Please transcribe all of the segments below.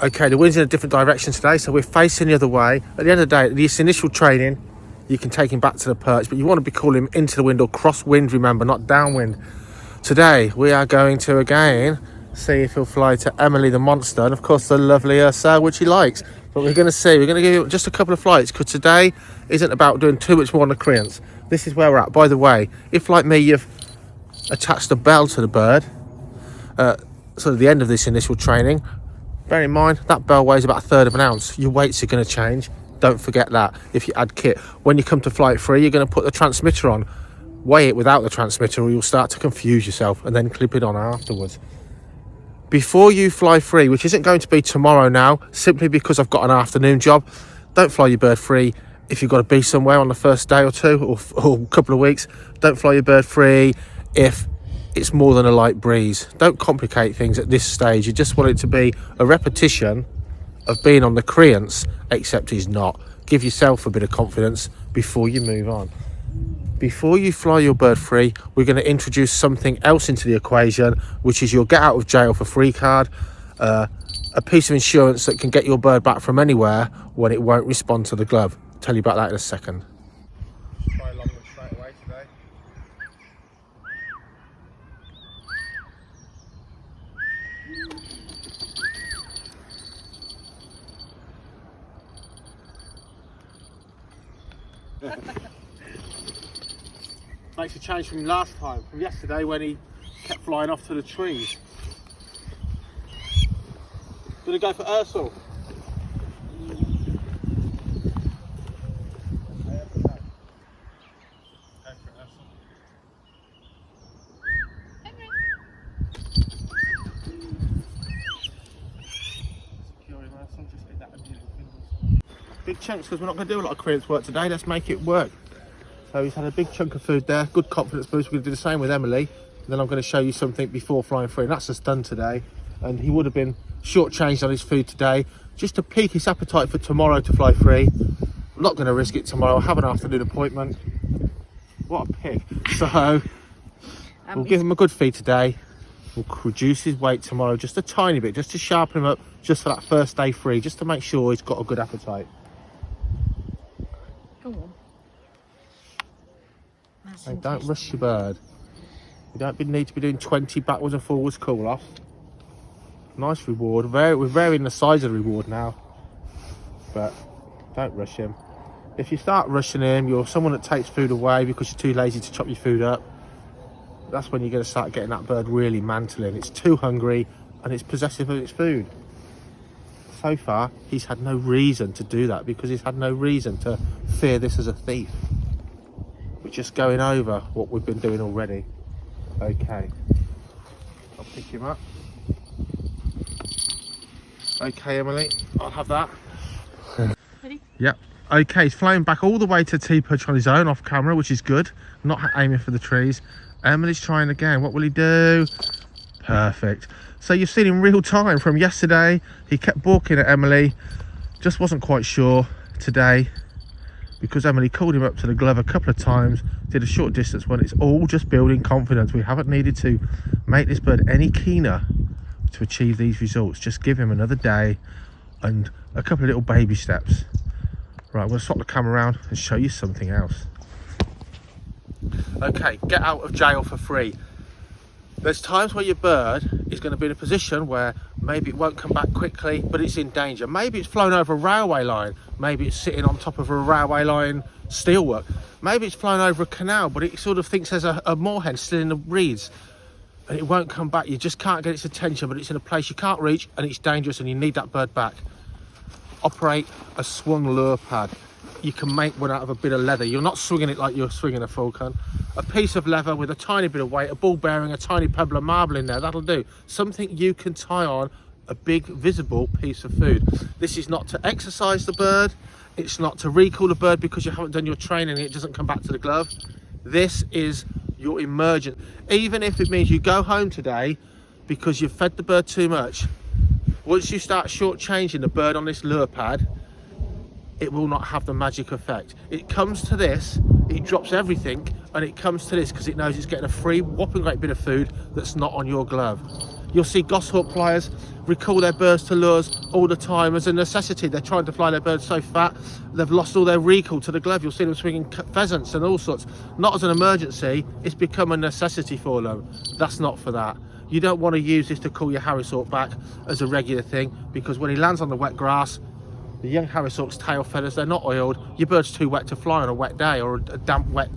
Okay, the wind's in a different direction today, so we're facing the other way. At the end of the day, this initial training, you can take him back to the perch, but you want to be calling him into the wind or crosswind, remember, not downwind. Today, we are going to, again, see if he'll fly to Emily the monster, and of course the lovely Ursula, which he likes. But we're going to see, we're going to give you just a couple of flights, because today isn't about doing too much more on the creance. This is where we're at. By the way, if like me, you've attached a bell to the bird, sort of the end of this initial training, bear in mind that bell weighs about 1/3 of an ounce. Your weights are going to change. Don't forget that. If you add kit, when you come to flight 3, you're going to put the transmitter on. Weigh it without the transmitter, or you'll start to confuse yourself, and then clip it on afterwards. Before you fly free, which isn't going to be tomorrow now, simply because I've got an afternoon job, don't fly your bird free if you've got to be somewhere on the first day or two, or a couple of weeks. Don't fly your bird free if it's more than a light breeze. Don't complicate things at this stage. You just want it to be a repetition of being on the creance, except he's not. Give yourself a bit of confidence before you move on. Before you fly your bird free, we're going to introduce something else into the equation, which is your get out of jail for free card, a piece of insurance that can get your bird back from anywhere when it won't respond to the glove. I'll tell you about that in a second. Try along with straight away today. Makes a change from last time, from yesterday when he kept flying off to the trees. Gonna go for Ursula. Big chunks, because we're not going to do a lot of creance work today. Let's make it work. So he's had a big chunk of food there, good confidence boost. We're going to do the same with Emily. And then I'm going to show you something before flying free, and that's just done today. And he would have been shortchanged on his food today, just to pique his appetite for tomorrow to fly free. I'm not going to risk it tomorrow. I have an afternoon appointment. What a pig. So we'll give him a good feed today. We'll reduce his weight tomorrow just a tiny bit, just to sharpen him up, just for that first day free, just to make sure he's got a good appetite. Go on. And don't rush your bird. You don't need to be doing 20 backwards and forwards call off. Nice reward. We're varying the size of the reward now, but don't rush him. If you start rushing him, you're someone that takes food away because you're too lazy to chop your food up. That's when you're going to start getting that bird really mantling. It's too hungry and it's possessive of its food. So far, he's had no reason to do that, because he's had no reason to fear this as a thief. We're just going over what we've been doing already. Okay, I'll pick him up. Okay, Emily, I'll have that. Ready? Yep. Okay, he's flying back all the way to T-perch on his own, off camera, which is good. Not aiming for the trees. Emily's trying again. What will he do? Perfect. So you've seen in real time from yesterday. He kept balking at Emily. Just wasn't quite sure today, because Emily called him up to the glove a couple of times, did a short distance one. It's all just building confidence. We haven't needed to make this bird any keener to achieve these results. Just give him another day and a couple of little baby steps. Right, I'm going to swap the camera around and show you something else. Okay, get out of jail for free. There's times where your bird is going to be in a position where maybe it won't come back quickly, but it's in danger. Maybe it's flown over a railway line. Maybe it's sitting on top of a railway line steelwork. Maybe it's flown over a canal, but it sort of thinks there's a moorhen still in the reeds, and it won't come back. You just can't get its attention, but it's in a place you can't reach, and it's dangerous, and you need that bird back. Operate a swung lure pad. You can make one out of a bit of leather. You're not swinging it like you're swinging a falcon. A piece of leather with a tiny bit of weight, a ball bearing, a tiny pebble of marble in there, that'll do. Something you can tie on a big visible piece of food. This is not to exercise the bird. It's not to recall the bird because you haven't done your training and it doesn't come back to the glove. This is your emergent. Even if it means you go home today because you've fed the bird too much, once you start shortchanging the bird on this lure pad, it will not have the magic effect. It comes to this, it drops everything, and it comes to this because it knows it's getting a free whopping great bit of food that's not on your glove. You'll see goshawk flyers recall their birds to lures all the time as a necessity. They're trying to fly their birds so fat, they've lost all their recall to the glove. You'll see them swinging pheasants and all sorts. Not as an emergency, it's become a necessity for them. That's not for that. You don't want to use this to call your Harris hawk back as a regular thing, because when he lands on the wet grass, the young Harris hawk's tail feathers, they're not oiled. Your bird's too wet to fly on a wet day, or a damp, wet,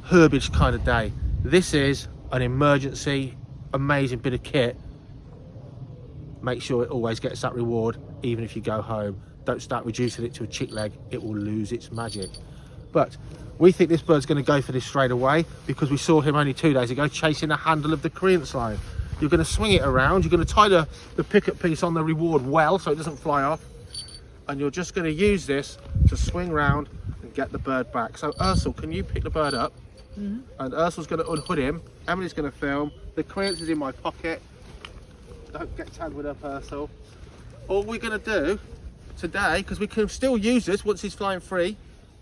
herbage kind of day. This is an emergency, amazing bit of kit. Make sure it always gets that reward, even if you go home. Don't start reducing it to a chick leg, it will lose its magic. But we think this bird's going to go for this straight away, because we saw him only 2 days ago chasing the handle of the creance line. You're going to swing it around, you're going to tie the picket piece on the reward well so it doesn't fly off, and you're just going to use this to swing round and get the bird back. So Ursula, can you pick the bird up? And Ursula's going to unhood him. Emily's going to film. The creance is in my pocket. Don't get tangled up, Ursula. All we're going to do today, because we can still use this once he's flying free,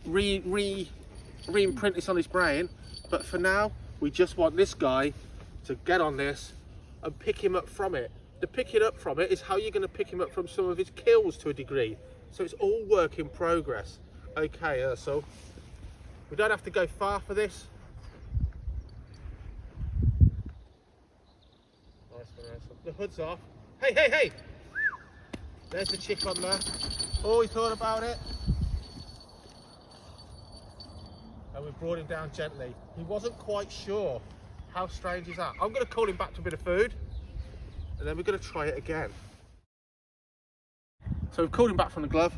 re-imprint this on his brain, but for now we just want this guy to get on this and pick him up from it. The picking up from it is how you're going to pick him up from some of his kills to a degree. So it's all work in progress. Okay, Ursula, we don't have to go far for this. Nice one, Ursula. The hood's off. Hey, hey, hey! There's the chick on there. Oh, he thought about it. And we brought him down gently. He wasn't quite sure. How strange is that? I'm going to call him back to a bit of food, and then we're going to try it again. So we've called him back from the glove.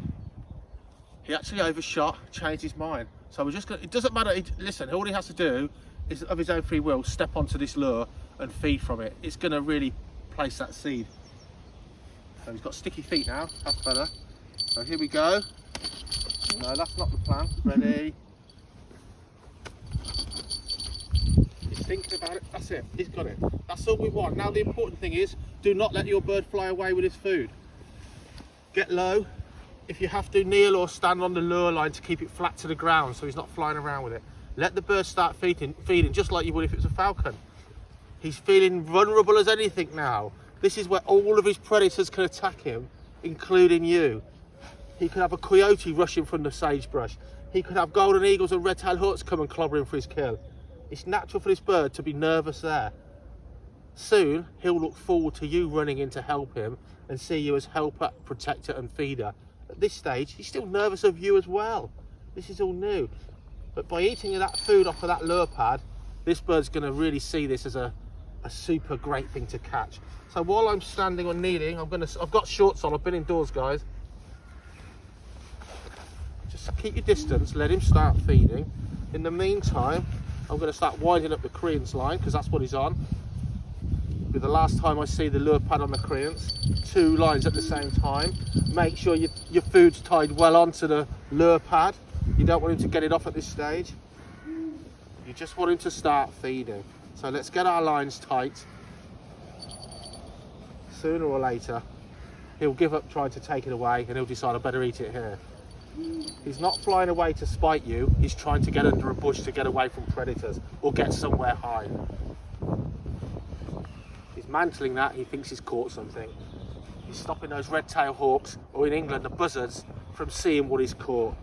He actually overshot, changed his mind. So we're just going to, it doesn't matter, listen, all he has to do is of his own free will step onto this lure and feed from it. It's going to really place that seed. So he's got sticky feet now, that's better. So here we go. No, that's not the plan. Ready? He's thinking about it. That's it. He's got it. That's all we want. Now the important thing is, do not let your bird fly away with his food. Get low. If you have to, kneel or stand on the lure line to keep it flat to the ground so he's not flying around with it. Let the bird start feeding just like you would if it was a falcon. He's feeling vulnerable as anything now. This is where all of his predators can attack him, including you. He could have a coyote rushing from the sagebrush. He could have golden eagles and red-tailed hawks come and clobber him for his kill. It's natural for this bird to be nervous there. Soon, he'll look forward to you running in to help him and see you as helper, protector and feeder. At this stage, he's still nervous of you as well. This is all new. But by eating that food off of that lure pad, this bird's going to really see this as a super great thing to catch. So while I'm standing or kneeling, I've got shorts on, I've been indoors, guys. Just keep your distance, let him start feeding. In the meantime, I'm going to start winding up the creance line, because that's what he's on. With the last time I see the lure pad on the creance, 2 lines at the same time. Make sure your food's tied well onto the lure pad. You don't want him to get it off at this stage. You just want him to start feeding. So let's get our lines tight. Sooner or later, he'll give up trying to take it away and he'll decide I better eat it here. He's not flying away to spite you, he's trying to get under a bush to get away from predators or get somewhere high. He's mantling that, he thinks he's caught something. He's stopping those red-tailed hawks, or in England the buzzards, from seeing what he's caught.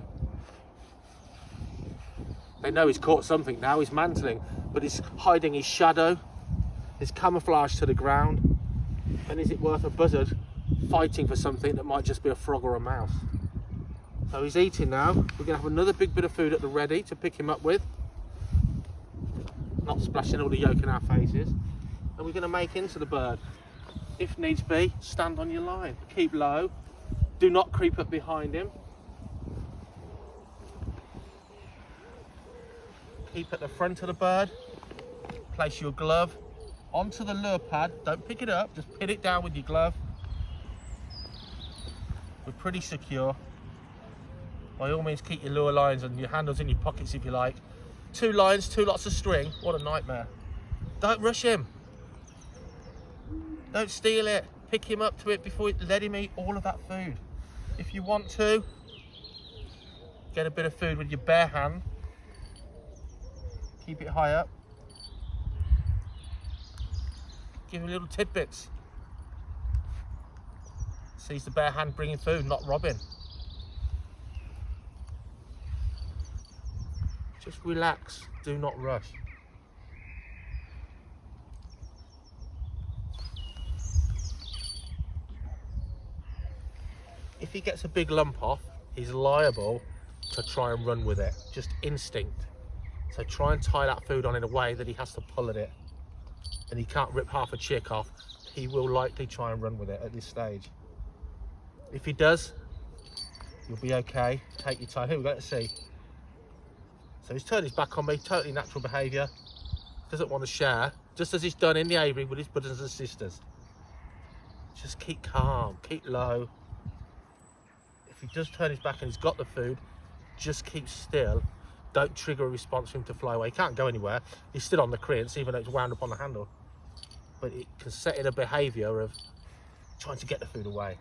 They know he's caught something now, he's mantling, but he's hiding his shadow, his camouflage to the ground. And is it worth a buzzard fighting for something that might just be a frog or a mouse? So he's eating now. We're going to have another big bit of food at the ready to pick him up with. Not splashing all the yolk in our faces. And we're going to make into the bird. If needs be, stand on your line. Keep low. Do not creep up behind him. Keep at the front of the bird. Place your glove onto the lure pad. Don't pick it up, just pin it down with your glove. We're pretty secure. By all means, keep your lure lines and your handles in your pockets if you like. 2 lines, 2 lots of string. What a nightmare. Don't rush him. Don't steal it. Pick him up to it before let him eat all of that food. If you want to, get a bit of food with your bare hand. Keep it high up. Give him little tidbits. Sees the bare hand bringing food, not robbing. Just relax, do not rush. If he gets a big lump off, he's liable to try and run with it, just instinct. So try and tie that food on in a way that he has to pull at it. And he can't rip half a chick off. He will likely try and run with it at this stage. If he does, you'll be okay. Take your time. Here we go, let's see. So he's turned his back on me, totally natural behaviour. Doesn't want to share, just as he's done in the aviary with his brothers and sisters. Just keep calm, keep low. If he does turn his back and he's got the food, just keep still. Don't trigger a response for him to fly away. He can't go anywhere. He's still on the creance, even though it's wound up on the handle. But it can set in a behaviour of trying to get the food away.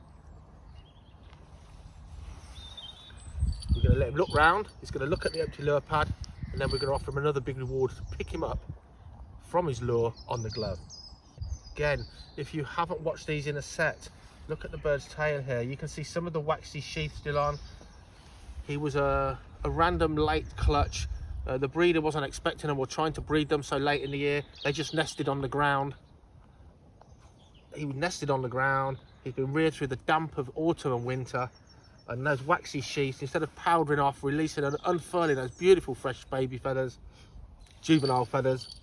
We're going to let him look round. He's going to look at the empty lure pad, and then we're going to offer him another big reward to pick him up from his lure on the glove. Again, if you haven't watched these in a set, look at the bird's tail here. You can see some of the waxy sheath still on. He was a random late clutch. The breeder wasn't expecting them or trying to breed them so late in the year. They just nested on the ground. He nested on the ground. He's been reared through the damp of autumn and winter. And those waxy sheaths, instead of powdering off, releasing and unfurling those beautiful fresh baby feathers, juvenile feathers.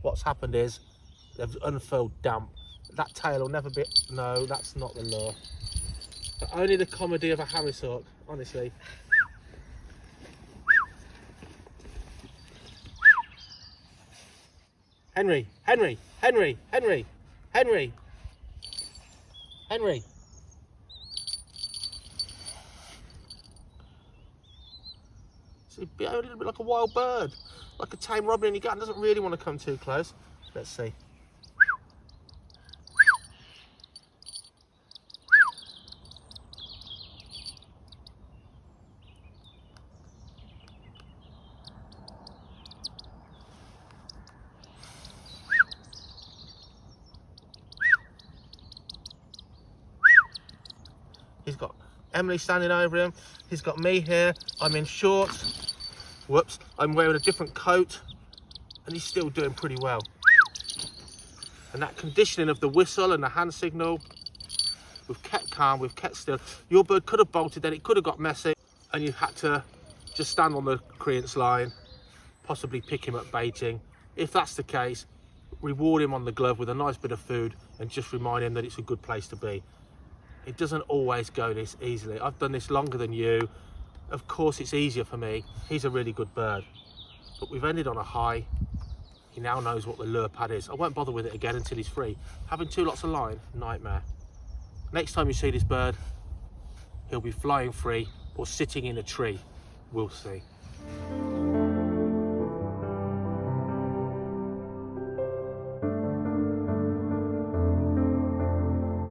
What's happened is they've unfurled damp. That tail will never be, no, that's not the lure. But only the comedy of a Harris hawk, honestly. Henry, Henry, Henry, Henry, Henry, Henry. So he'd be a little bit like a wild bird, like a tame robin in your garden. Doesn't really want to come too close. Let's see. He's got Emily standing over him. He's got me here. I'm in shorts. Whoops. I'm wearing a different coat. And he's still doing pretty well. And that conditioning of the whistle and the hand signal, we've kept calm, we've kept still. Your bird could have bolted, then it could have got messy. And you had to just stand on the creance line, possibly pick him up baiting. If that's the case, reward him on the glove with a nice bit of food and just remind him that it's a good place to be. It doesn't always go this easily. I've done this longer than you. Of course it's easier for me. He's a really good bird. But we've ended on a high. He now knows what the lure pad is. I won't bother with it again until he's free. Having 2 lots of line, nightmare. Next time you see this bird, he'll be flying free or sitting in a tree. We'll see.